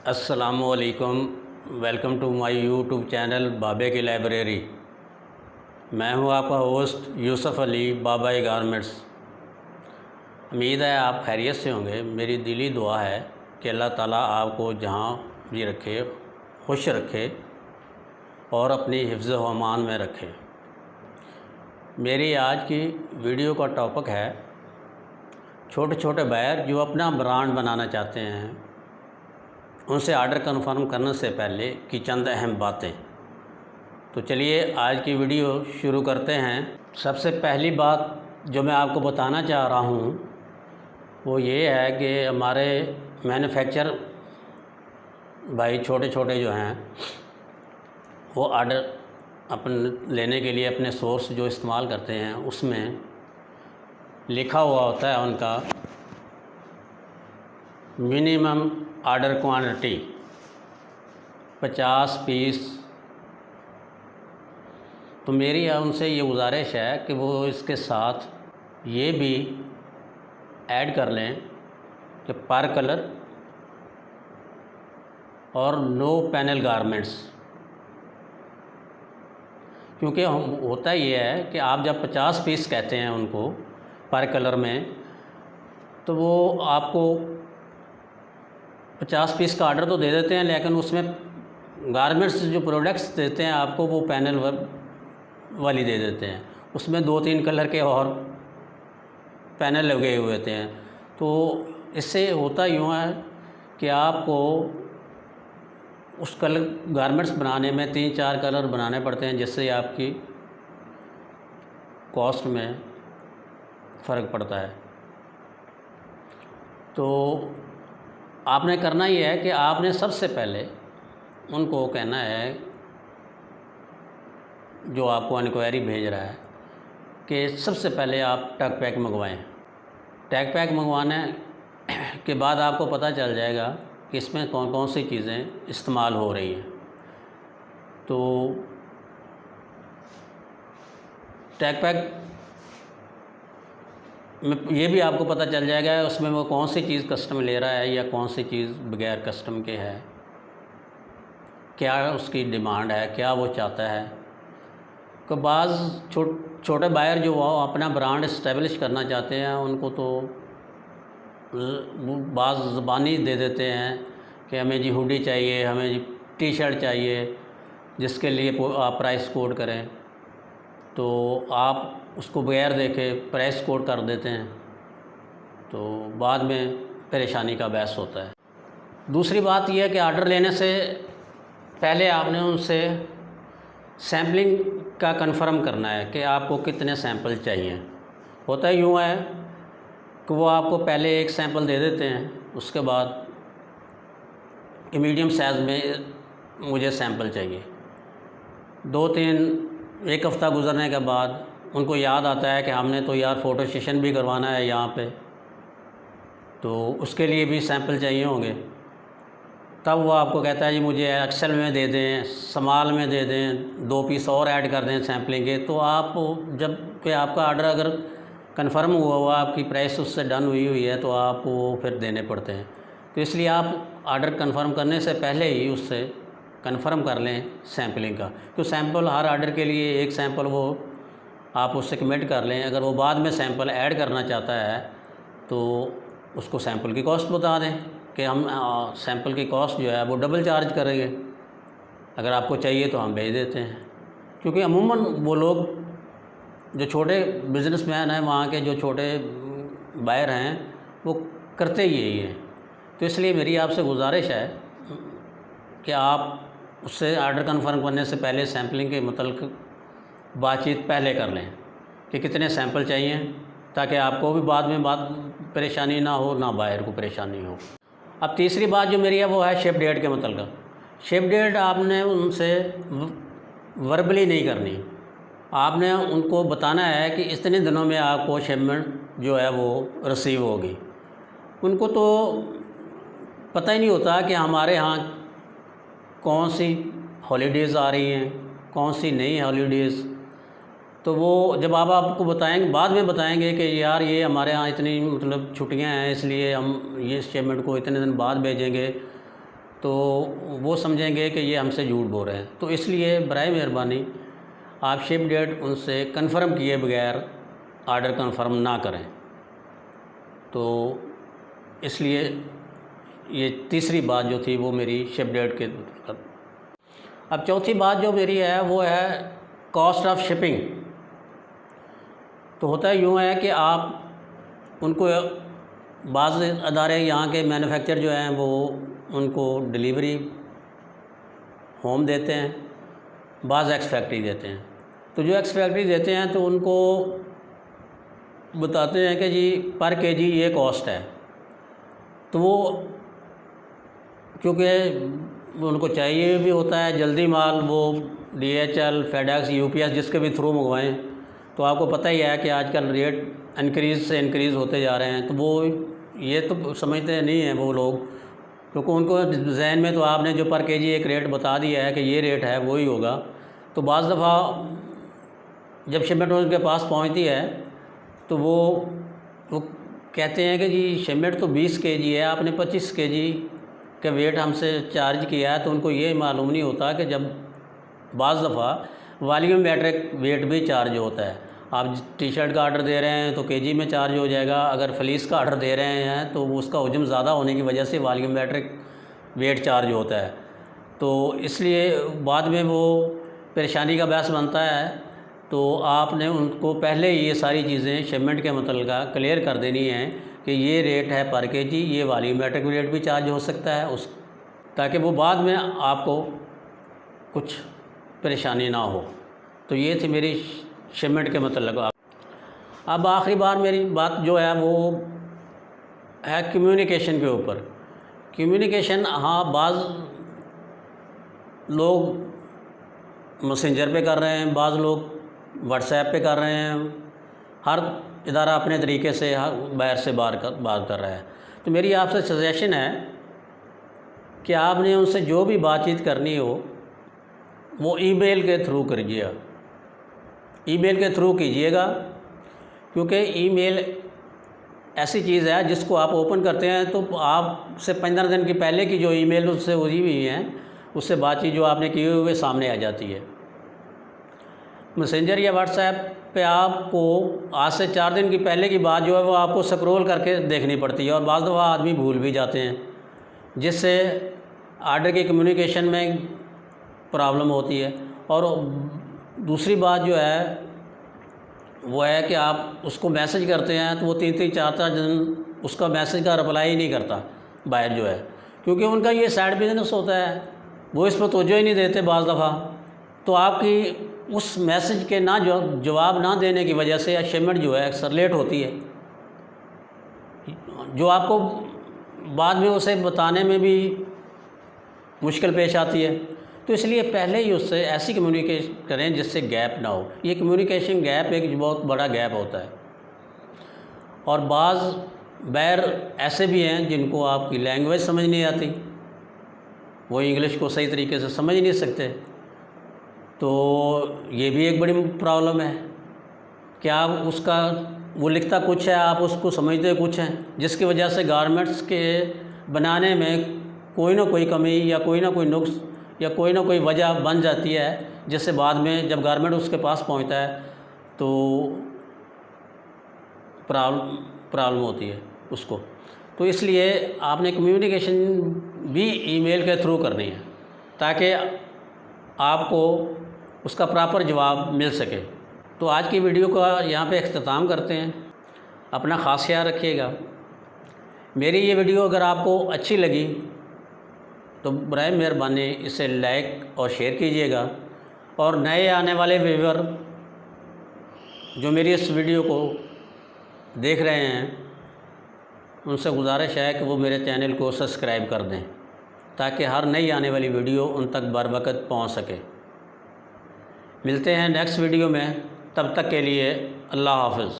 अस्सलामुअलैकुम। Welcome to my YouTube channel Babe की library. मैं हूं आपका होस्ट यूसुफ अली बाबा गारमेंट्स। उम्मीद है आप खैरियत से होंगे। मेरी दिली दुआ है कि अल्लाह ताला आपको जहां भी रखे खुश रखे और अपनी हिफ्ज़ व अमान में रखे। मेरी आज की वीडियो का टॉपिक है छोटे छोटे बायर जो अपना ब्रांड बनाना चाहते हैं, उनसे ऑर्डर कन्फर्म करने से पहले की चंद अहम बातें। तो चलिए आज की वीडियो शुरू करते हैं। सबसे पहली बात जो मैं आपको बताना चाह रहा हूँ वो ये है कि हमारे मैन्युफैक्चर भाई छोटे छोटे जो हैं वो ऑर्डर अपन लेने के लिए अपने सोर्स जो इस्तेमाल करते हैं उसमें लिखा हुआ होता है उनका मिनिमम ऑर्डर क्वांटिटी 50 पीस। तो मेरी उनसे ये गुजारिश है कि वो इसके साथ ये भी ऐड कर लें कि पर कलर और नो पैनल गारमेंट्स। क्योंकि होता ये है कि आप जब 50 पीस कहते हैं उनको पर कलर में, तो वो आपको 50 पीस का ऑर्डर तो दे देते हैं, लेकिन उसमें गारमेंट्स जो प्रोडक्ट्स देते हैं आपको वो पैनल वाली दे देते हैं। उसमें 2-3 कलर के और पैनल लगे हुए होते हैं। तो इससे होता यूँ है कि आपको उस कलर गारमेंट्स बनाने में 3-4 कलर बनाने पड़ते हैं, जिससे आपकी कॉस्ट में फ़र्क पड़ता है। तो आपने करना ये है कि आपने सबसे पहले उनको कहना है जो आपको इंक्वायरी भेज रहा है कि सबसे पहले आप टग पैक मंगवाएं। टैग पैक मंगवाने के बाद आपको पता चल जाएगा कि इसमें कौन कौन सी चीज़ें इस्तेमाल हो रही हैं। तो टैग पैक में ये भी आपको पता चल जाएगा उसमें वो कौन सी चीज़ कस्टम ले रहा है या कौन सी चीज़ बगैर कस्टम के है, क्या उसकी डिमांड है, क्या वो चाहता है। तो बाज़ छोटे बायर जो वो अपना ब्रांड इस्टेब्लिश करना चाहते हैं उनको तो बाज़ ज़बानी दे देते हैं कि हमें जी हुडी चाहिए, हमें जी टी शर्ट चाहिए, जिसके लिए आप प्राइस कोड करें। तो आप उसको बगैर देखे प्राइस कोड कर देते हैं, तो बाद में परेशानी का बहस होता है। दूसरी बात यह है कि ऑर्डर लेने से पहले आपने उनसे सैम्पलिंग का कंफर्म करना है कि आपको कितने सैंपल चाहिए। होता यूँ है कि वो आपको पहले एक सैंपल दे देते हैं, उसके बाद मीडियम साइज़ में मुझे सैंपल चाहिए। 1 हफ़्ता गुजरने के बाद उनको याद आता है कि हमने तो यार फ़ोटो सेशन भी करवाना है यहाँ पे, तो उसके लिए भी सैंपल चाहिए होंगे। तब वो आपको कहता है जी मुझे एक्सेल में दे दें, स्मॉल में दे दें, 2 पीस और ऐड कर दें सैम्पलिंग के। तो आप जब कि आपका ऑर्डर अगर कंफर्म हुआ आपकी प्राइस उससे डन हुई है, तो आप वो फिर देने पड़ते हैं। तो इसलिए आप ऑर्डर कंफर्म करने से पहले ही उससे कंफर्म कर लें सैम्पलिंग का। तो सैंपल हर ऑर्डर के लिए एक सैंपल वो आप उससे कमिट कर लें। अगर वो बाद में सैंपल ऐड करना चाहता है तो उसको सैंपल की कॉस्ट बता दें कि हम सैंपल की कॉस्ट जो है वो डबल चार्ज करेंगे, अगर आपको चाहिए तो हम भेज देते हैं। क्योंकि अमूमन वो लोग जो छोटे बिजनेसमैन हैं, वहाँ के जो छोटे बायर हैं, वो करते ही यही हैं। तो इसलिए मेरी आपसे गुजारिश है कि आप उससे ऑर्डर कन्फर्म करने से पहले सैम्पलिंग के मतलब बातचीत पहले कर लें कि कितने सैंपल चाहिए, ताकि आपको भी बाद में परेशानी ना हो, ना बायर को परेशानी हो। अब तीसरी बात जो मेरी है वो है शिप डेट के मतलब। शिप डेट आपने उनसे वर्बली नहीं करनी, आपने उनको बताना है कि इतने दिनों में आपको शिपमेंट जो है वो रिसीव होगी। उनको तो पता ही नहीं होता कि हमारे यहाँ कौन सी हॉलीडेज़ आ रही हैं, कौन सी नई हॉलीडेज़। तो वो जब आप आपको बताएंगे, बाद में बताएंगे कि यार ये हमारे यहाँ इतनी मतलब छुट्टियां हैं, इसलिए हम ये शिपमेंट को इतने दिन बाद भेजेंगे, तो वो समझेंगे कि ये हमसे झूठ बोल रहे हैं। तो इसलिए बराए मेहरबानी आप शिप डेट उनसे कंफर्म किए बगैर आर्डर कंफर्म ना करें। तो इसलिए ये तीसरी बात जो थी वो मेरी शिप डेट के। अब चौथी बात जो मेरी है वो है कॉस्ट ऑफ शिपिंग। तो होता यूँ है कि आप उनको बाज़ अदारे यहाँ के मैन्युफैक्चर जो हैं वो उनको डिलीवरी होम देते हैं, बाज़ एक्स फैक्ट्री देते हैं। तो जो एक्स फैक्ट्री देते हैं तो उनको बताते हैं कि जी पर केजी ये कॉस्ट है। तो वो क्योंकि उनको चाहिए भी होता है जल्दी माल, वो DHL, FedEx, UPS जिसके भी थ्रू मंगवाएं, तो आपको पता ही है कि आजकल रेट इंक्रीज़ से इंक्रीज़ होते जा रहे हैं। तो वो ये तो समझते नहीं हैं वो लोग, क्योंकि उनको जहन में तो आपने जो पर केजी एक रेट बता दिया है कि ये रेट है वही होगा। तो बाज़ दफ़ा जब शिपमेंट उनके पास पहुंचती है तो वो कहते हैं कि जी शिपमेंट तो 20 केजी है, आपने 25 केजी के वेट हमसे चार्ज किया है। तो उनको ये मालूम नहीं होता कि जब बाज़ दफ़ा वॉल्यूम मेट्रिक वेट भी चार्ज होता है। आप टी-शर्ट का आर्डर दे रहे हैं तो केजी में चार्ज हो जाएगा, अगर फ्लीस का आर्डर दे रहे हैं तो उसका वज़न ज़्यादा होने की वजह से वॉल्यूम मेट्रिक वेट चार्ज होता है। तो इसलिए बाद में वो परेशानी का बहस बनता है। तो आपने उनको पहले ही ये सारी चीज़ें शिपमेंट के मतलब क्लियर कर देनी है कि ये रेट है पर केजी, ये वॉल्यूमेट्रिक रेट भी चार्ज हो सकता है ताकि वो बाद में आपको कुछ परेशानी ना हो। तो ये थी मेरी शिपमेंट के मतलब। अब आखिरी बार मेरी बात जो है वो है कम्युनिकेशन के ऊपर। कम्युनिकेशन, हाँ, बाज़ लोग मैसेंजर पे कर रहे हैं, बाज़ लोग व्हाट्सएप पे कर रहे हैं, हर इदारा अपने तरीके से बाहर से बात कर रहा है। तो मेरी आपसे सजेशन है कि आपने उनसे जो भी बातचीत करनी हो वो ईमेल के थ्रू करिएगा, ईमेल के थ्रू कीजिएगा, क्योंकि ईमेल ऐसी चीज़ है जिसको आप ओपन करते हैं तो आपसे 15 दिन की पहले की जो ईमेल उससे हुई हुई हैं उससे बातचीत जो आपने की हुई सामने आ जाती है। मैसेंजर या व्हाट्सएप पे आपको आज से 4 दिन की पहले की बात जो है वो आपको स्क्रॉल करके देखनी पड़ती है और बाज़ दफ़ा आदमी भूल भी जाते हैं, जिससे आर्डर की कम्युनिकेशन में प्रॉब्लम होती है। और दूसरी बात जो है वो है कि आप उसको मैसेज करते हैं तो वो 3-3, 4-4 दिन उसका मैसेज का रिप्लाई ही नहीं करता बायर जो है, क्योंकि उनका ये साइड बिजनेस होता है, वो इस पर तवज्जो ही नहीं देते बाज़ दफ़ा। तो आपकी उस मैसेज के ना जवाब ना देने की वजह से शिपमेंट जो है अक्सर लेट होती है, जो आपको बाद में उसे बताने में भी मुश्किल पेश आती है। तो इसलिए पहले ही उससे ऐसी कम्युनिकेशन करें जिससे गैप ना हो। ये कम्युनिकेशन गैप एक बहुत बड़ा गैप होता है। और बाज़ बायर ऐसे भी हैं जिनको आपकी लैंग्वेज समझ नहीं आती, वो इंग्लिश को सही तरीके से समझ नहीं सकते। तो ये भी एक बड़ी प्रॉब्लम है कि आप उसका वो लिखता कुछ है, आप उसको समझते कुछ हैं, जिसकी वजह से गारमेंट्स के बनाने में कोई ना कोई कमी या कोई ना कोई नुक्स या कोई ना कोई वजह बन जाती है, जिससे बाद में जब गारमेंट उसके पास पहुंचता है तो प्रॉब्लम होती है उसको। तो इसलिए आपने कम्युनिकेशन भी ईमेल के थ्रू करनी है ताकि आपको उसका प्रॉपर जवाब मिल सके। तो आज की वीडियो का यहाँ पे अख्ताम करते हैं। अपना ख़ास ख्याल रखिएगा। मेरी ये वीडियो अगर आपको अच्छी लगी तो बराए मेहरबानी इसे लाइक और शेयर कीजिएगा, और नए आने वाले व्यूअर जो मेरी इस वीडियो को देख रहे हैं उनसे गुजारिश है कि वो मेरे चैनल को सब्सक्राइब कर दें ताकि हर नई आने वाली वीडियो उन तक बर वक्त पहुँच सके। मिलते हैं नेक्स्ट वीडियो में, तब तक के लिए अल्लाह हाफ़िज़।